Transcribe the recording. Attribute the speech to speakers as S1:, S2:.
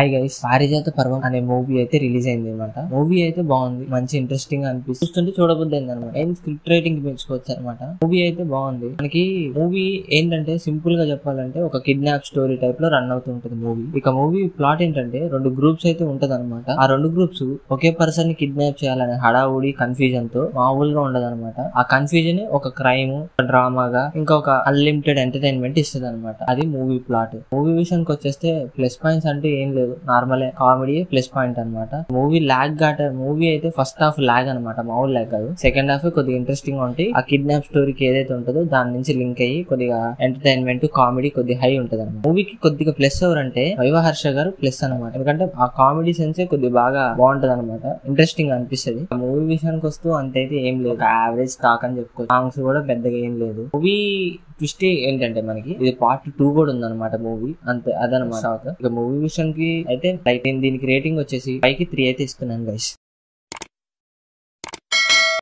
S1: Hi guys, పారిజాత పర్వం అనే మూవీ అయితే రిలీజ్ అయింది అనమాట. మూవీ అయితే బాగుంది, మంచి ఇంట్రెస్టింగ్ గా అనిపిస్తుంది. చూస్తుంటే చూడబుద్ది అయింది అనమాట. ఏం స్క్రిప్ట్ రైటింగ్ పెంచుకోవచ్చు అనమాట. మూవీ అయితే బాగుంది. మనకి మూవీ ఏంటంటే సింపుల్ గా చెప్పాలంటే ఒక కిడ్నాప్ స్టోరీ టైప్ లో రన్ అవుతుంటది మూవీ. ఇక మూవీ ప్లాట్ ఏంటంటే 2 గ్రూప్స్ అయితే ఉంటది అనమాట. ఆ 2 గ్రూప్స్ ఒకే పర్సన్ ని కిడ్నాప్ చేయాలనే హడావుడి కన్ఫ్యూజన్ తో మామూలుగా ఉండదు అనమాట. ఆ కన్ఫ్యూజన్ ఒక క్రైమ్, డ్రామాగా ఇంకా ఒక అన్లిమిటెడ్ ఎంటర్టైన్మెంట్ ఇస్తుంది అనమాట. అది మూవీ ప్లాట్. మూవీ విషయానికి వచ్చేస్తే ప్లస్ పాయింట్స్ అంటే ఏం లేదు, నార్మల్ కామెడీ ప్లస్ పాయింట్ అనమాట. మూవీ అయితే ఫస్ట్ హాఫ్ లాగ్ అనమాట, మామూలు లాగ్ కాదు. సెకండ్ హాఫ్ కొద్దిగా ఇంట్రెస్టింగ్ గా ఉంటాయి. ఆ కిడ్నాప్ స్టోరీకి ఏదైతే ఉంటుందో దాని నుంచి లింక్ అయ్యి కొద్దిగా ఎంటర్టైన్మెంట్ కామెడీ కొద్దిగా హై ఉంటది అనమాట. మూవీకి కొద్దిగా ప్లస్ ఎవరంటే వైవహర్ష గారు ప్లస్ అనమాట. ఎందుకంటే ఆ కామెడీ సెన్సే కొద్దిగా బాగా బాగుంటది అనమాట, ఇంట్రెస్టింగ్ అనిపిస్తుంది. మూవీ విషయానికి వస్తూ అంతైతే ఏం లేదు, యావరేజ్ స్టాక్ అని చెప్పుకో. సాంగ్స్ కూడా పెద్దగా ఏం లేదు. మూవీ ట్విస్ట్ ఏంటంటే మనకి ఇది పార్ట్ 2 కూడా ఉందన్నమాట మూవీ. అంతే, అదనమాట. ఇక మూవీ విషయానికి అయితే దీనికి రేటింగ్ వచ్చేసి 5కి 3 అయితే ఇస్తున్నాను గైస్.